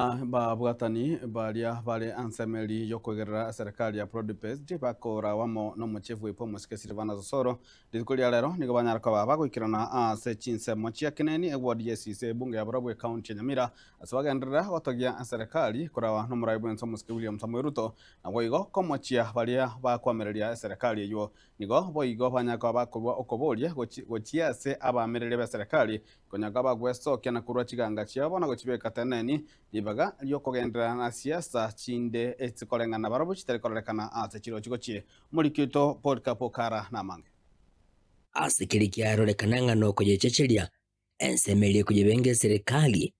Babwatani baria bari ansemeli yokugerera serikali ya Prodipes bakora wamo no muchefu ipo musike Silvana Zosoro dikulia lero nigo banyarako baba gwikirana ase chinsemo chia kineni egwadi yesise bunge ya Burabwe county Nyamira asabagendera gotogia serikali kurawa no muraibu enso musike William Samuel Ruto na boigo komochia baria bakwamereria serikali yo nigo boigo banyako bakorwa okoboria gochiase abamerere ba serikali konyaga bagwesokia na kurwa chiganga chiabo na gochibeka teneni ibaga lyokugendera na siasa chinde etikolengana barobo chiterekorekana ase chiro chigochie murikito podcast kara namange asikirikia arorekana ngano kujechecheria ensemeli kujibenge serikali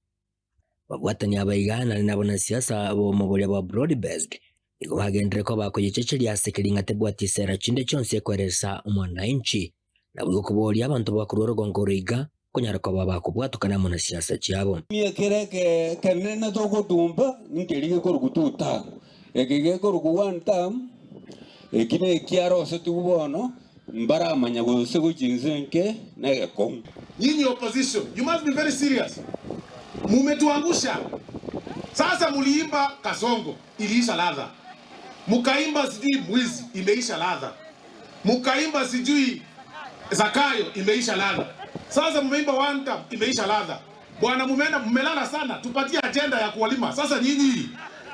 babwatani abaigana nabona siasa bo mubolia ba broad-based iko bagendere ko bakujechecheria asikiringa tebwati sera chinde chonse kweresa umwananchi na bwo kubolia abantu bakuroro gongoriga kunyarako baba kubwatukana mu siasa cyabo niye kereke kenene to kutumba nkerige ko rukututa ekige ko rukuwanta ekine kiaro se tubono mbara manya go se go jinzenke na ekon. Nyinyi opposition, you must be very serious. Mumetuangusha. Sasa muliimba Kasongo iliisha ladha. Mukaimba sijui mwizi imeisha ladha. Mukaimba sijui Zakayo imeisha ladha. Sasa mumeimba one time imeisha ladha. Bwana mumeenda mmelala sana, tupatie agenda ya kuwalima. Sasa nyinyi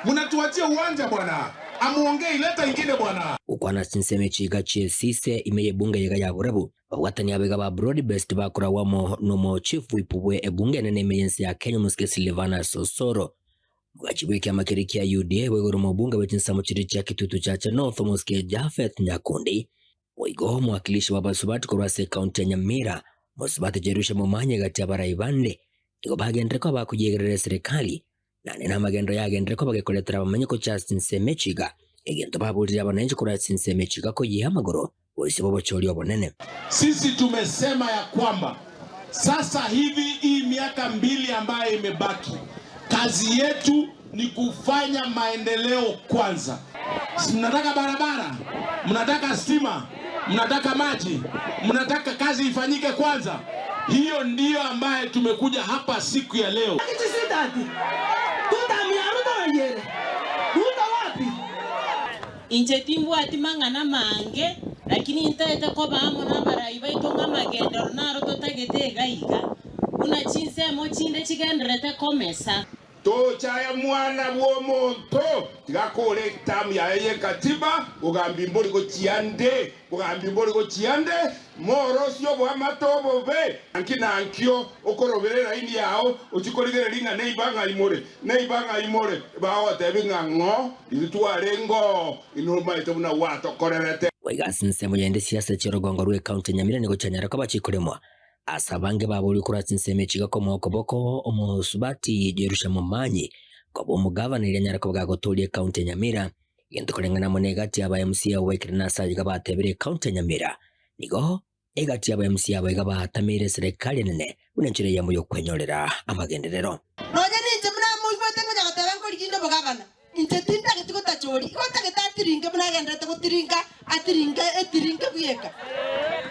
mnatuachia uwanja bwana. Amuongei leta ingine bwana. Ukwana sinseme chiga chiesise imeye bunge yega ya Burabu. Babwatani abega ba broad-based bakura wamo nomo chifu ipubwe ebunge nene emergency ya Kenya musike Silvana Zosoro. Bwachibwiki amakiriki ya UDA wegoro mubunge wechinsamo chiri cha kitutu chacha North musike Jafet Nyakundi. Waigo mwakilishi wa Basubati kurwase kaunti ya Nyamira. Musubati jerusha mumanye gati ya baraibande. Iko bagendere kwa bakujegerere serikali. Na nena magendo ya gendere kwa bagekuletera bamanyiko cha sinseme chiga. Egento babulira abananchi kura sinseme chiga ko yihamagoro. Wese bobo choli obonene. Sisi tumesema ya kwamba sasa hivi hii miaka 2 ambayo imebaki, kazi yetu ni kufanya maendeleo kwanza. Mnataka barabara, mnataka stima, mnataka maji, mnataka kazi ifanyike kwanza. Hiyo ndiyo ambaye tumekuja hapa siku ya leo. Inche timbu atimangana mange lakini intete ko bamo na baraiba itonga magendo naro totagete gaiga una chinsemo chinde chigendrete komesa to chaya mwana wo monto tigakore tamu ya ye katiba ugambi mbori go chiande moro sio bwa matobo be ankina ankio okoroberera ini yao uchikorigere linga neibanga imore bawo tebinga ngo itutwarengo inoma itobuna wato korerete waigasinse yende siasa chirogongo rwe county Nyamira nigo chanyara ko bachikuremwa asabange babuli kuratsinse chiga ko mokoboko omusubati jerusha mumanyi ko bomugavana ilyanyara ko bwagotolie county Nyamira yendo kolengana monegati aba MCA wekirina sajiga batebere county Nyamira nigo egati aba MCA abaiga batamire serikali nene unenchire yambo yokwenyorera amagenderero roje ninje muna muibote ngo jagataba ko likindo bogavana inte tinda kitiko tachori ko taketatiringe muna gendete kutiringa etiringa buyeka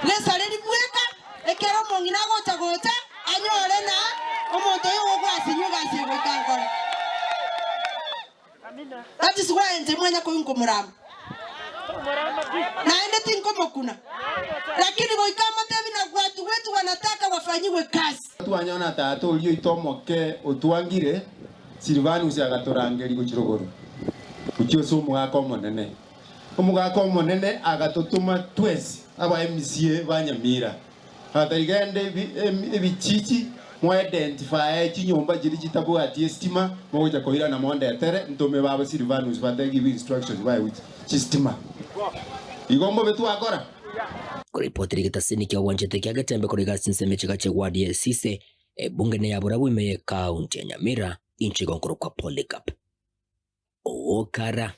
lesale libuyeka ekero mongina gocha anyore na omonto yo gwasinyuga siwe kankora that is why nje mwanya ko yunko murama na ende tinko mokuna lakini boikama tebi na watu wetu wanataka wafanyiwe kazi Tuanyona tato ulio itomoke otuangire Silvanus agatorangeri guchirogoro kuchio sumu akomonene omugako agatotuma twesi aba MCA banyamira hatarigende ebichichi mo identify chinyomba jiri chitabu ati stima moja koira na monde tere ntome baba Silvanus bade give instructions by which stima igombo betu akora kuripoti rigitasini kia wanjete kia gatembe kuriga sinseme chiga chegwadi sise bunge ne yaburabu ime county ya Nyamira inchi gonkuru kwa Polycarp Okara.